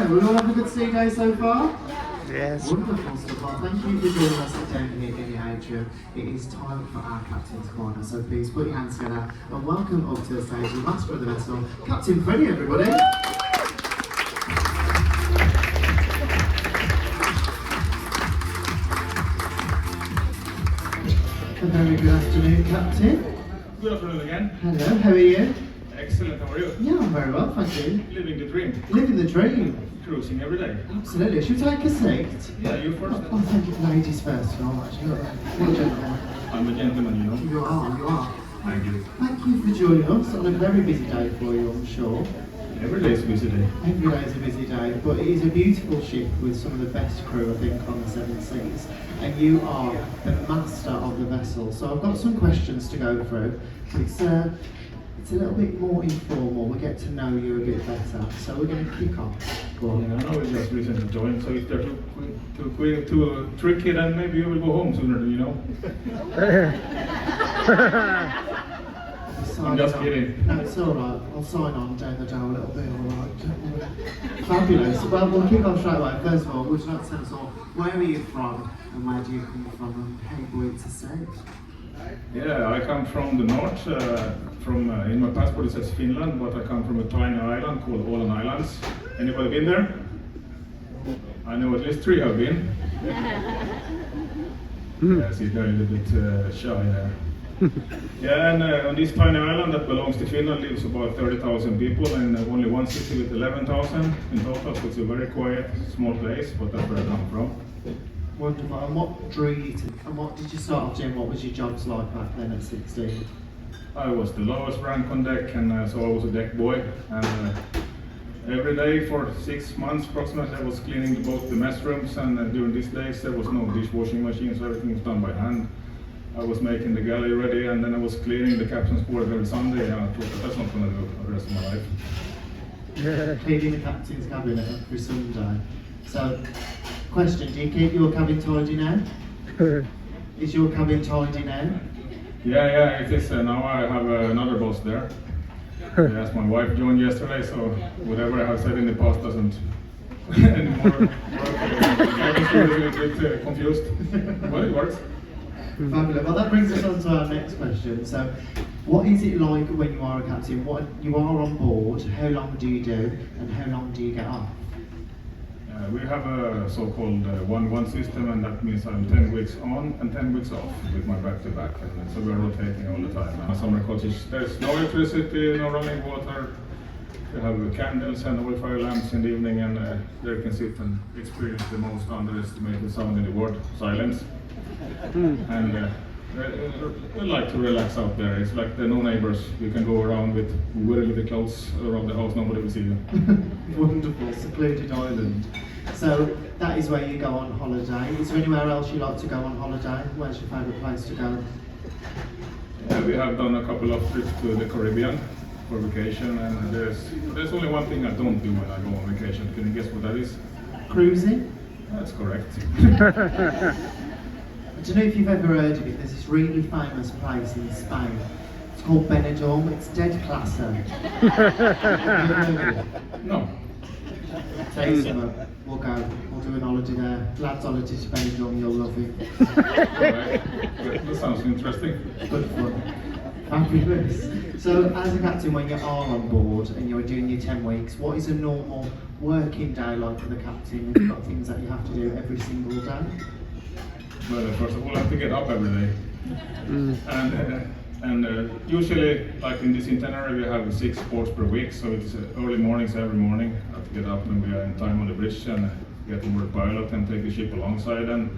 we all having a good sea day so far? Yes. Wonderful stuff. Well, thank you for joining us down here in the atrium. It is time for our Captain's Corner, so please put your hands together and welcome up to the stage the master of the vessel, Captain Freddie, everybody. A very good afternoon, Captain. Good afternoon again. Hello, how are you? Excellent, how are you? Yeah, I'm very well, thank you. Living the dream. Living the dream. Cruising every day. Absolutely. Should we take a seat? Yeah, you first. Oh, thank you. Ladies first. No, actually, you're a gentleman. I'm a gentleman, you know. You are, you are. Thank you. Thank you for joining us on a very busy day for you, I'm sure. Every day is a busy day. Every day is a busy day, but it is a beautiful ship with some of the best crew, I think, on the Seven Seas. And you are the master of the vessel. So I've got some questions to go through. It's a little bit more informal. We get to know you a bit better. So we're going to kick off. Go on. Yeah, I know it's just recently joined, so if they're too tricky, then maybe you will go home sooner than you know. I'm just kidding. No, it's all right. I'll sign on down the door a little bit. All right. Fabulous. Well, we'll kick off straight away. First of all, would you like to tell us all where are you from and where do you come from and how you going to say? Yeah, I come from the north. In my passport it says Finland, but I come from a tiny island called Åland Islands. Anybody been there? I know at least 3 have been. Yes, he's very a little bit shy there. Yeah, and on this tiny island that belongs to Finland lives about 30,000 people and only one city with 11,000 in total, so it's a very quiet, small place, but that's where I come from. Wonderful. And what drew you to, and what did you start off doing? What was your jobs like back then at 16? I was the lowest rank on deck, and so I was a deck boy. And every day for 6 months approximately, I was cleaning both the mess rooms, and during these days there was no dishwashing machine, so everything was done by hand. I was making the galley ready, and then I was cleaning the captain's quarters every Sunday, and I thought that's not going to do the rest of my life. Cleaning the captain's cabin every Sunday. So, question, do you keep your cabin tidy now? Is your cabin tidy now? Yeah, it is. Now I have another boss there. Yes, my wife joined yesterday, so whatever I have said in the past doesn't anymore work. I was a little bit confused, but it works. Fabulous. Well, that brings us on to our next question. So, what is it like when you are a captain? What you are on board? How long do you do, and how long do you get off? We have a so-called 1-1 system, and that means I'm 10 weeks on and 10 weeks off with my back-to-back, and so we're rotating all the time. In a summer cottage, there's no electricity, no running water. We have candles and oil fire lamps in the evening, and there you can sit and experience the most underestimated sound in the world, silence. And we like to relax out there. It's like there are no neighbors. You can go around with very little clothes around the house, nobody will see you. Wonderful, secluded island. So that is where you go on holiday. Is there anywhere else you like to go on holiday? Where's your favourite place to go? Yeah, we have done a couple of trips to the Caribbean for vacation, and there's only one thing I don't do when I go on vacation. Can you guess what that is? Cruising? That's correct. I don't know if you've ever heard of it. There's this really famous place in Spain. It's called Benidorm. It's dead classy. No. Tell you something. We'll go. We'll do an holiday there. Lads' holiday to Benidorm. You'll love it. Right. That sounds interesting. Good fun. Fabulous. So, as a captain, when you are on board and you're doing your 10 weeks, what is a normal working day like for the captain? Have you got things that you have to do every single day? Well, first of all, I have to get up every day. And usually, like in this itinerary, we have 6 ports per week, so it's early mornings every morning. I have to get up when we are in time on the bridge and get on board pilot and take the ship alongside. And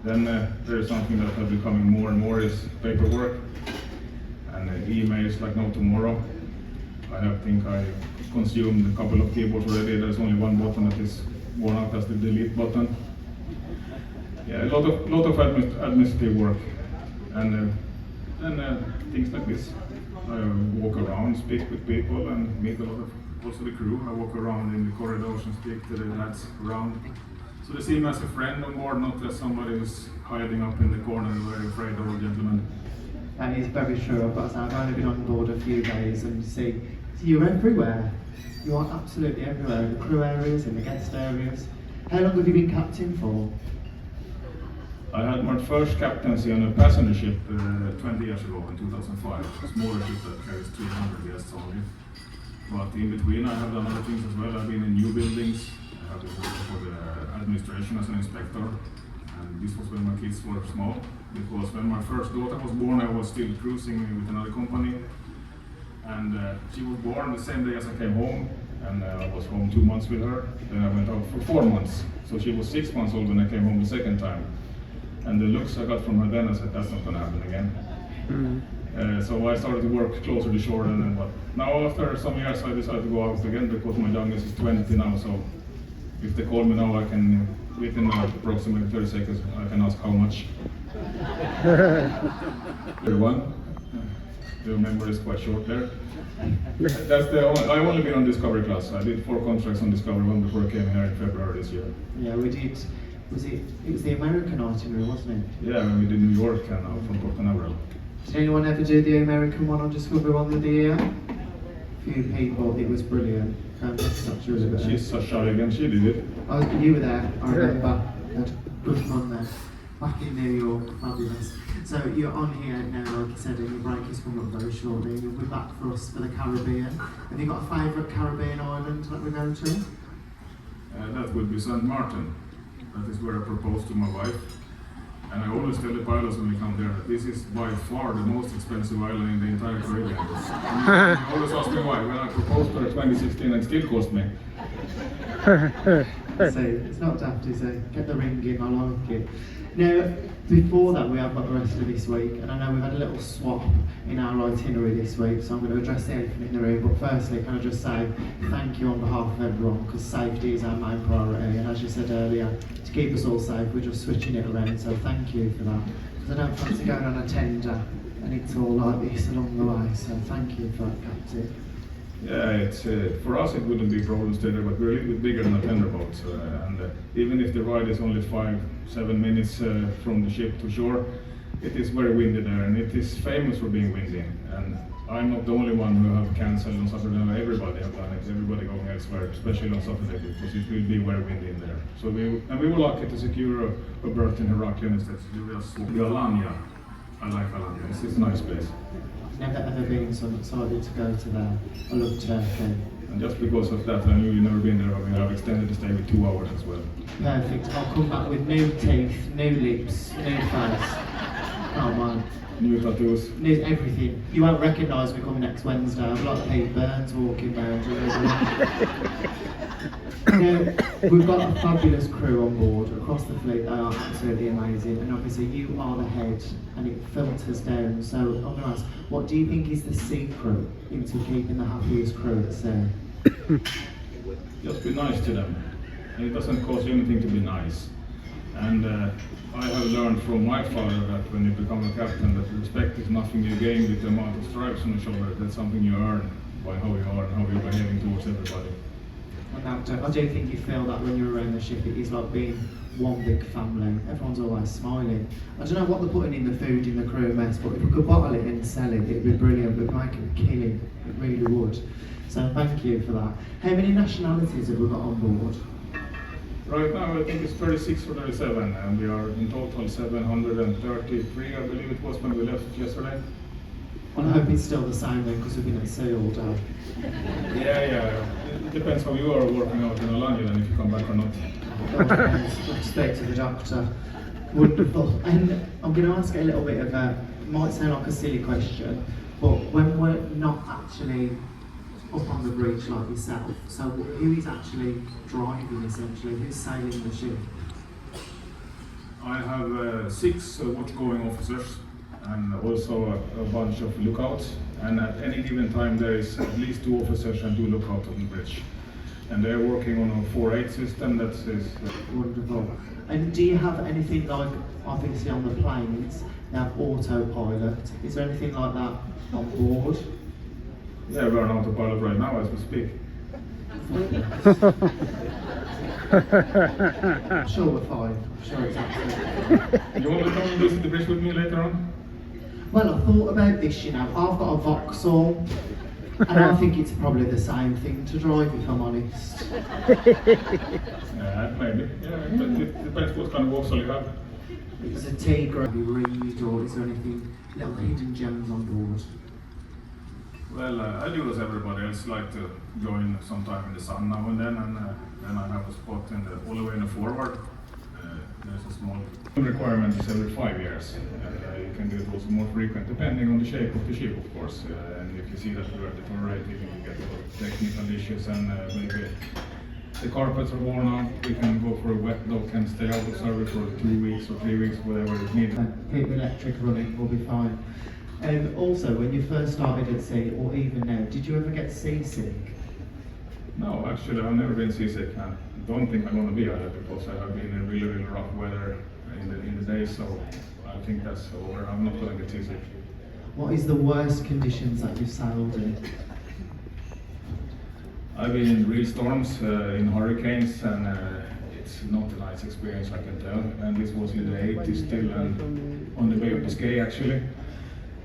then there is something that is becoming more and more is paperwork and emails like no tomorrow. I think I consumed a couple of keyboards already. There's only one button that is worn out, that's the delete button. Yeah, a lot of administrative work, and things like this. I walk around, speak with people, and meet a lot of also the crew. I walk around in the corridors and speak to the lads around. So they see me as a friend on board, not as somebody who's hiding up in the corner and very afraid of old gentlemen. That is very true. I've got to say, I've only been on board a few days and see So you're everywhere. You are absolutely everywhere, in the crew areas, in the guest areas. How long have you been captain for? I had my first captaincy on a passenger ship 20 years ago in 2005, a smaller ship that carries 300 guests only. But in between I have done other things as well. I've been in new buildings, I have been working for the administration as an inspector, and this was when my kids were small, because when my first daughter was born I was still cruising with another company, and she was born the same day as I came home, and I was home 2 months with her. Then I went out for 4 months, so she was 6 months old when I came home the second time. And the looks I got from her then, I said, that's not going to happen again. So I started to work closer to shore, and but now after some years I decided to go out again because my youngest is 20 now. So if they call me now, I can within approximately 30 seconds I can ask how much. Everyone, the memory is quite short there. That's I've only been on Discovery class. I did 4 contracts on Discovery 1 before I came here in February this year. Yeah, we did. It was the American itinerary, wasn't it? Yeah, when we did New York and now from Port Canaveral. Did anyone ever do the American one on Discovery 1 of the year? Few people, it was brilliant. She's so shy again, she did it. You were there, I remember. We had good fun there. Back in New York, fabulous. So you're on here now, like you said, and your break is coming up very shortly. You'll be back for us for the Caribbean. Have you got a favourite Caribbean island that we go to? That would be St. Martin. That is where I proposed to my wife. And I always tell the pilots when we come there that this is by far the most expensive island in the entire Caribbean. And they always ask me why. When I proposed to her in 2016, it still cost me. So it's not daft, is it? Get the ring in, I like it. Now, before that, we have got the rest of this week, and I know we've had a little swap in our itinerary this week, so I'm going to address the elephant in the room. But firstly, can I just say thank you on behalf of everyone, because safety is our main priority, and as you said earlier, to keep us all safe, we're just switching it around, so thank you for that. Because I don't fancy going on a tender, and it's all like this along the way, so thank you for that, Captain. Yeah, it's for us it wouldn't be a problem stay there, but we're a little bit bigger than a tender boat, and even if the ride is only 5-7 minutes from the ship to shore, it is very windy there, and it is famous for being windy. And I'm not the only one who have cancelled on Saturday. Everybody have done it. Everybody going elsewhere, especially on Saturday, because it will be very windy in there. So we were lucky to secure a berth in Heraklion instead. Alanya. I like Alanya. It's a nice place. Never ever been, so I'm excited to go to there. I love Turkey. And just because of that, I knew you've never been there, but we have extended the stay with 2 hours as well. Perfect. I'll come back with new teeth, new lips, new face. Oh man. New tattoos. New everything. You won't recognise me coming next Wednesday. I'm like Pete Burns walking round. Now, we've got a fabulous crew on board across the fleet. They are absolutely amazing, and obviously you are the head, and it filters down. So I'm going to ask, what do you think is the secret into keeping the happiest crew at sea? Just be nice to them. And it doesn't cost you anything to be nice. And I have learned from my father that when you become a captain, that respect is nothing you gain with the amount of stripes on the shoulder. That's something you earn by how you are and how you're behaving towards everybody. I do think you feel that when you're around the ship, it is like being one big family. Everyone's always smiling. I don't know what they're putting in the food in the crew mess, but if we could bottle it and sell it, it'd be brilliant. We'd make a killing. It really would. So thank you for that. How many nationalities have we got on board? Right now I think it's 36 or 37, and we are in total 733, I believe it was when we left yesterday. Well, I hope it's still the same then, because we've been at sea all day. Yeah. It depends how you are working out in Alanya then if you come back or not. Let's speak to the doctor. Wonderful. And I'm going to ask a little bit of a, might sound like a silly question, but when we're not actually up on the bridge like yourself, so who is actually driving essentially? Who's sailing the ship? I have 6 watch-going officers and also a bunch of lookouts, and at any given time there is at least 2 officers and 2 lookouts on the bridge. And they're working on a 4-8 system that is... Wonderful. And do you have anything like, obviously on the planes, they have autopilot. Is there anything like that on board? Yeah, we're on autopilot right now as we speak. I'm sure we're fine. I'm sure it's absolutely. You want to come and visit the bridge with me later on? Well, I thought about this, you know. I've got a Vauxhall, And I think it's probably the same thing to drive, if I'm honest. Yeah, maybe. Yeah, but it depends what kind of Vauxhall you have. Is a Tigra you read, or is there anything, little hidden gems on board? Well, I do as everybody else, like to join sometime in the sun now and then I have a spot all the way in the forward. There's a small requirement is every 5 years. You can do it also more frequent, depending on the shape of the ship, of course. And if you see that we are deteriorating, you get a lot of technical issues, and maybe the carpets are worn out, we can go for a wet dock and stay out of service for 2 weeks or 3 weeks, whatever is needed. Keep the electric running, we'll be fine. Also, when you first started at sea, or even now, did you ever get seasick? No, actually, I've never been seasick. I don't think I'm going to be either, because I have been in really, really rough weather in the day, so I think that's over. I'm not going to get seasick. What is the worst conditions that you've sailed in? I've been in real storms, in hurricanes, and it's not a nice experience, I can tell. And this was in the 80s still, and on the Bay of Biscay actually.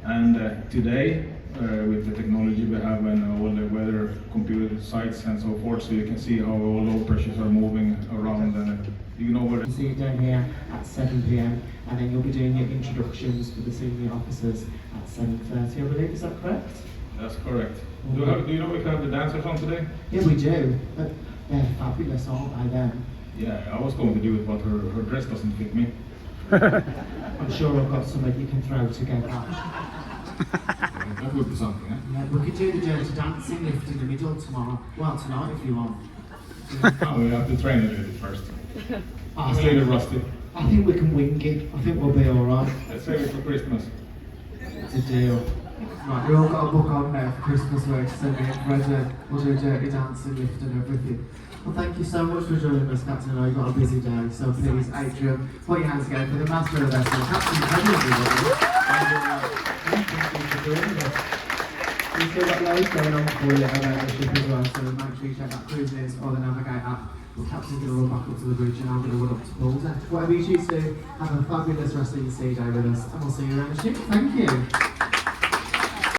And today, with the technology we have and all the weather computer sites and so forth, so you can see how all low pressures are moving around, and you know where. You see it down here at 7 p.m. and then you'll be doing your introductions for the senior officers at 7:30, I believe. Is that correct? That's correct. Do you know if you have the dancers on today? Yeah, we do. But they're fabulous, aren't they? Then. Yeah, I was going to do it, but her dress doesn't fit me. I'm sure I've got something you can throw together. That would be something, eh? Yeah, we could do the dirty dancing lift in the middle tomorrow. Well, tonight if you want. Oh, we have to train a little bit first. I I'm a little rusty. think we can wing it. I think we'll be alright. Let's save it for Christmas. It's a deal. Right, we all got a book on now for Christmas where to send me we'll do a dirty dancing lift and everything. Well, thank you so much for joining us, Captain. I know you've got a busy day, so please, Adrian, put your hands together for the master of the vessel, Captain Henry, everybody. Thank you for joining us. We've still got loads going on for you around the ship as well, so make sure you check that cruise news or the Navigate app. The captain's going to run back up to the bridge and I'm going to run up to Paul's deck. Whatever you choose to do, have a fabulous rest of your sea day with us, and we'll see you around the ship. Thank you.